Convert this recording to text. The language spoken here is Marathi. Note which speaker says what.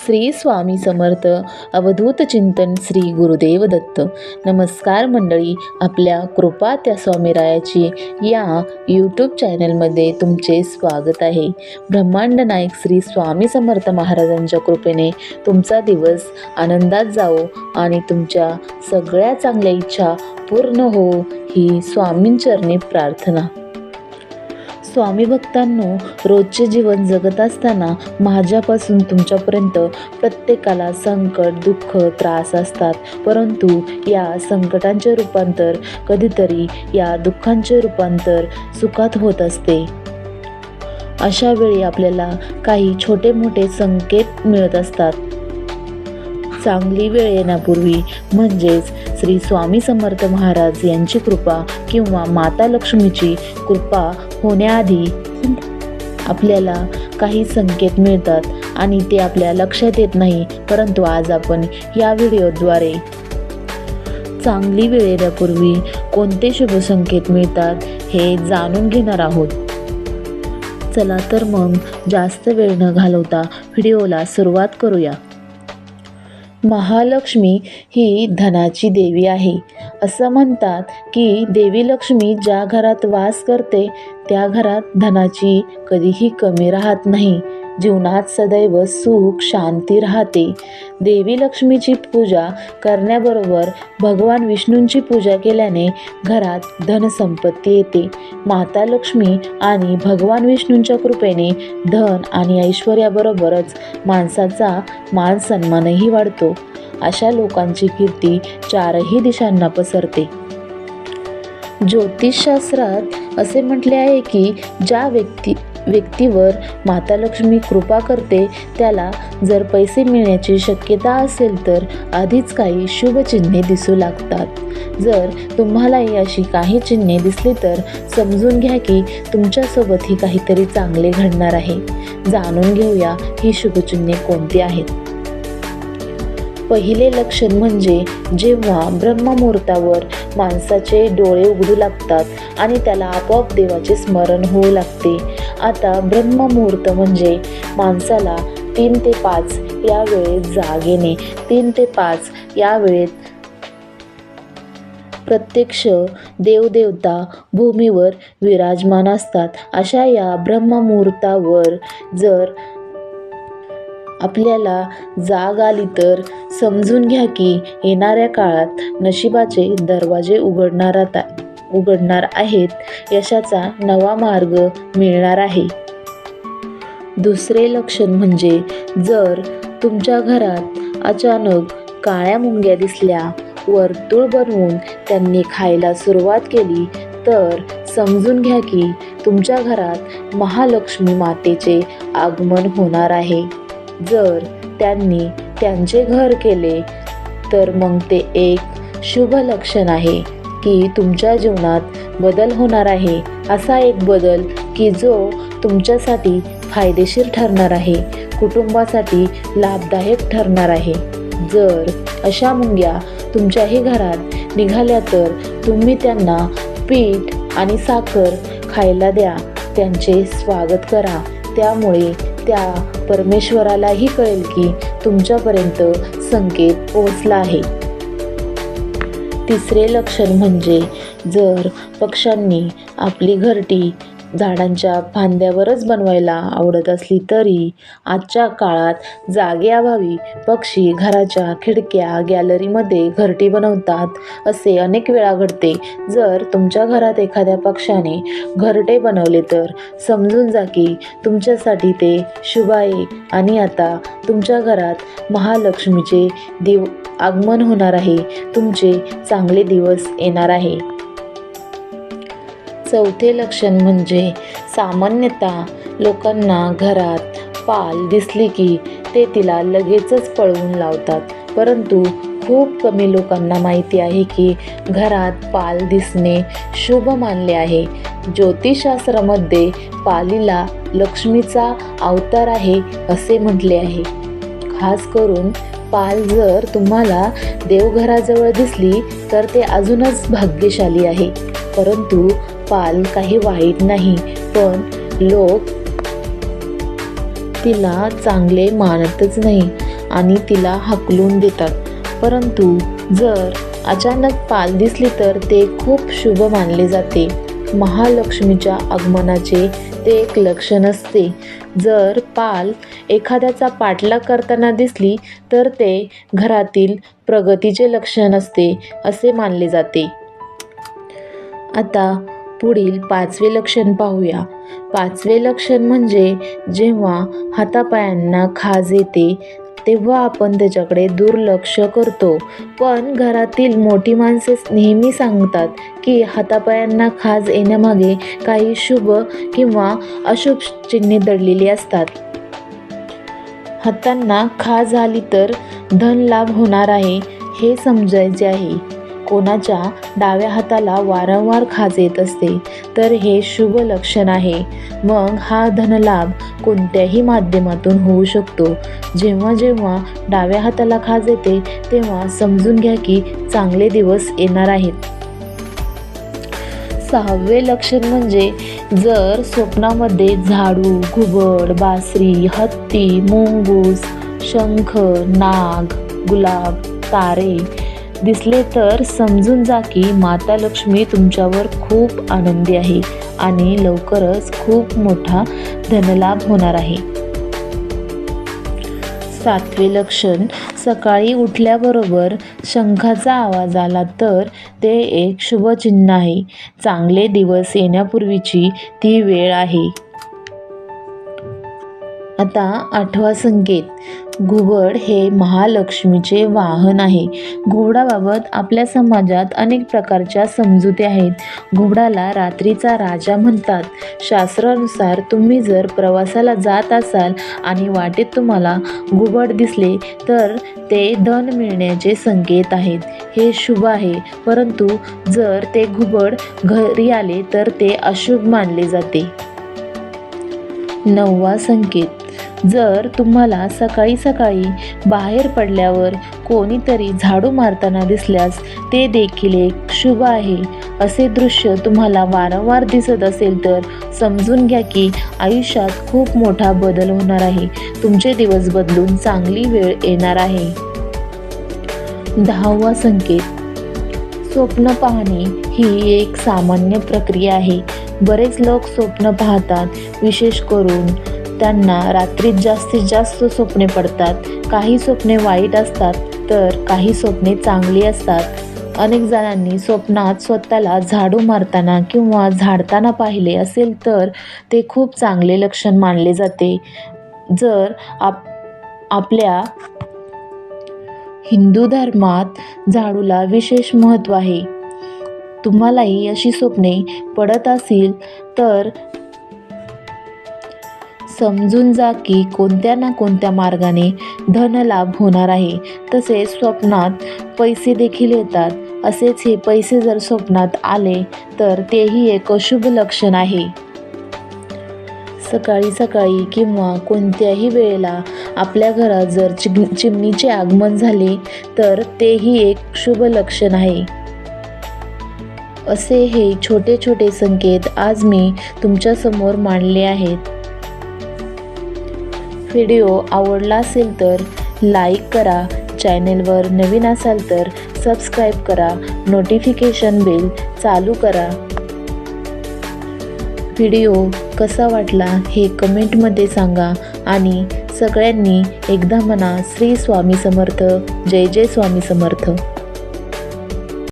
Speaker 1: श्री स्वामी समर्थ अवधूत चिंतन श्री गुरुदेव दत्त. नमस्कार मंडळी, आपल्या कृपा त्या स्वामीरायाची या यूट्यूब चॅनलमध्ये तुमचे स्वागत आहे. ब्रह्मांड नायक श्री स्वामी समर्थ महाराजांच्या कृपेने तुमचा दिवस आनंदात जाओ आणि तुमच्या सगळ्या चांगल्या इच्छा पूर्ण हो ही स्वामींचरणी प्रार्थना. स्वामी भक्तांनो, रोजचे जीवन जगत असताना माझ्यापासून तुमच्यापर्यंत प्रत्येकाला संकट, दुःख, त्रास असतात. परंतु या संकटांचे रूपांतर कधीतरी या दुःखांचे रूपांतर सुखात होत असते. अशा वेळी आपल्याला काही छोटे मोठे संकेत मिळत असतात. चांगली वेळ येण्यापूर्वी म्हणजेच श्री स्वामी समर्थ महाराज यांची कृपा किंवा माता लक्ष्मीची कृपा होण्याआधी आपल्याला काही संकेत मिळतात आणि ते आपल्या लक्षात येत नाही. परंतु आज आपण या व्हिडिओद्वारे चांगली वेळ येण्यापूर्वी कोणते शुभ संकेत मिळतात हे जाणून घेणार आहोत. चला तर मग जास्त वेळ न घालवता व्हिडिओला सुरुवात करूया. महालक्ष्मी ही धनाची देवी आहे. असं म्हणतात की देवी लक्ष्मी ज्या घरात वास करते त्या घरात धनाची कधीही कमी राहत नाही. जीवनात सदैव सुख शांती राहते. देवी लक्ष्मीची पूजा करण्याबरोबर भगवान विष्णूंची पूजा केल्याने घरात धनसंपत्ती येते. माता लक्ष्मी आणि भगवान विष्णूंच्या कृपेने धन आणि ऐश्वर्याबरोबरच माणसाचा मान सन्मानही वाढतो. अशा लोकांची कीर्ती चारही दिशांना पसरते. ज्योतिषशास्त्रात असे म्हटले आहे की ज्या व्यक्तीवर माता लक्ष्मी कृपा करते त्याला जर पैसे मिळण्याची शक्यता असेल तर आधीच काही शुभ चिन्हे दिसू लागतात. जर तुम्हालाही अशी काही चिन्हे दिसली तर समजून घ्या की तुमच्यासोबतही काहीतरी चांगले घडणार आहे. जाणून घेऊया ही शुभचिन्हे कोणती आहेत. पहिले लक्षण म्हणजे जेव्हा ब्रह्ममुहूर्तावर माणसाचे डोळे उघडू लागतात आणि त्याला आपोआप देवाचे स्मरण होऊ लागते. आता ब्रह्ममुहूर्त म्हणजे माणसाला 3 ते 5 या वेळेत जाग येणे. 3 ते 5 या वेळेत प्रत्यक्ष देवदेवता भूमीवर विराजमान असतात. अशा या ब्रह्ममुहूर्तावर जर आपल्याला जाग आली तर समजून घ्या की येणाऱ्या काळात नशिबाचे दरवाजे उघडणार आहेत. यशाचा नवा मार्ग मिळणार आहे. दुसरे लक्षण म्हणजे जर तुमच्या घरात अचानक काळ्या मुंग्या दिसल्या, वर्तुळ बनवून त्यांनी खायला सुरुवात केली तर समजून घ्या की तुमच्या घरात महालक्ष्मी मातेचे आगमन होणार आहे. जर त्यांनी त्यांचे घर केले तर मग ते एक शुभ लक्षण आहे की तुमच्या जीवनात बदल होणार आहे. असा एक बदल की जो तुमच्यासाठी फायदेशीर ठरणार आहे, कुटुंबासाठी लाभदायक ठरणार आहे. जर अशा मुंग्या तुमच्याही घरात निघाल्या तर तुम्ही त्यांना पीठ आणि साखर खायला द्या. त्यांचे स्वागत करा. त्यामुळे त्या परमेश्वरालाही कळेल की तुमच्यापर्यंत संकेत पोहोचला आहे. तिसरे लक्षण म्हणजे जर पक्ष्यांनी आपली घरटी झाडांच्या फांद्यावरच बनवायला आवडत असली तरी आजच्या काळात जागेअभावी पक्षी घराच्या खिडक्या गॅलरीमध्ये घरटी बनवतात. असे अनेक वेळा घडते. जर तुमच्या घरात एखाद्या पक्ष्याने घरटे बनवले तर समजून जा की तुमच्यासाठी ते शुभ आहे आणि आता तुमच्या घरात महालक्ष्मीचे आगमन होणार आहे. तुमचे चांगले दिवस येणार आहे. चौथे लक्षण म्हणजे सामान्यतः लोकांना घरात पाल दिसली की ते तिला लगेचच पळवून लावतात. परंतु खूप कमी लोकांना माहिती आहे की घरात पाल दिसणे शुभ मानले आहे. ज्योतिषशास्त्रामध्ये पालीला लक्ष्मीचा अवतार आहे असे म्हटले आहे. खास करून पाल जर तुम्हाला देवघराजवळ दिसली तर ते अजूनच भाग्यशाली आहे. परंतु पाल काही वाईट नाही, पण लोक तिला चांगले मानतच नाही. आणि तिला हाकलून देतात. परंतु जर अचानक पाल दिसली तर ते खूप शुभ मानले जाते. महालक्ष्मीच्या आगमनाचे ते एक लक्षण असते. जर पाल एखाद्याचा पाठलाग करताना दिसली तर ते घरातील प्रगतीचे लक्षण असते असे मानले जाते. आता पुढील 5वे लक्षण पाहूया. 5वे लक्षण म्हणजे जेव्हा हातापायांना खाज येते तेव्हा आपण त्याच्याकडे दुर्लक्ष करतो. पण घरातील मोठी माणसे नेहमी सांगतात की हातापायांना खाज येण्यामागे काही शुभ किंवा अशुभ चिन्हे दडलेली असतात. हातांना खाज आली तर धन लाभ होणार आहे हे समजायचे आहे. कोणाच्या डाव्या हाताला वारंवार खाज येत असते तर हे शुभ लक्षण आहे. मग हा धनलाभ कोणत्याही माध्यमातून होऊ शकतो. जेव्हा जेव्हा डाव्या हाताला खाज येते तेव्हा समजून घ्या की चांगले दिवस येणार आहेत. 6वे लक्षण म्हणजे जर स्वप्नामध्ये झाडू, घुबड, बासरी, हत्ती, मुंगूस, शंख, नाग, गुलाब, तारे दिसले तर समजून जा की माता लक्ष्मी तुमच्यावर खूप आनंदी आहे आणि लवकरच खूप मोठा धनलाभ होणार आहे. 7वे लक्षण सकाळी उठल्याबरोबर शंखाचा आवाज आला तर ते एक शुभ चिन्ह आहे. चांगले दिवस येण्यापूर्वीची ती वेळ आहे. आता 8वा संकेत. घुबड हे महालक्ष्मीचे वाहन आहे. घुबडाबाबत आपल्या समाजात अनेक प्रकारच्या समजुती आहेत. घुबडाला रात्रीचा राजा म्हणतात. शास्त्रानुसार तुम्ही जर प्रवासाला जात असाल आणि वाटेत तुम्हाला घुबड दिसले तर ते धन मिळण्याचे संकेत आहेत. हे शुभ आहे. परंतु जर ते घुबड घरी आले तर ते अशुभ मानले जाते. 9वा संकेत. जर तुम्हाला सकाळी सकाळी बाहेर पडल्यावर कोणीतरी झाडू मारताना दिसल्यास ते देखील एक शुभ आहे. असे दृश्य तुम्हाला वारंवार दिसत असेल तर समजून घ्या की आयुष्यात खूप मोठा बदल होणार आहे. तुमचे दिवस बदलून चांगली वेळ येणार आहे. 10वा संकेत. स्वप्न पाहणे ही एक सामान्य प्रक्रिया आहे. बरेच लोक स्वप्न पाहतात. विशेष करून त्यांना रात्रीत जास्तीत जास्त स्वप्ने पडतात. काही स्वप्ने वाईट असतात तर काही स्वप्ने चांगली असतात. अनेक जणांनी स्वप्नात स्वतःला झाडू मारताना किंवा झाडताना पाहिले असेल तर ते खूप चांगले लक्षण मानले जाते. जर आपल्या हिंदू धर्मात झाडूला विशेष महत्त्व आहे. तुम्हालाही अशी स्वप्ने पडत असतील तर समजून जा की कोणत्या ना कोणत्या मार्गाने धनलाभ होणार आहे. तसेच स्वप्नात पैसे देखील येतात. असेच हे पैसे जर स्वप्नात आले तर तेही एक अशुभ लक्षण आहे. सकाळी सकाळी किंवा कोणत्याही वेळेला आपल्या घरात जर चिमणीचे आगमन झाले तर तेही एक शुभ लक्षण आहे. असे हे छोटे छोटे संकेत आज मी तुमच्यासमोर मांडले आहेत. व्हिडिओ आवडला असेल तर लाईक करा. चॅनेलवर नवीन असाल तर सबस्क्राईब करा. नोटिफिकेशन बेल चालू करा. व्हिडिओ कसा वाटला हे कमेंटमध्ये सांगा आणि सगळ्यांनी एकदा म्हणा श्री स्वामी समर्थ. जय जय स्वामी समर्थ.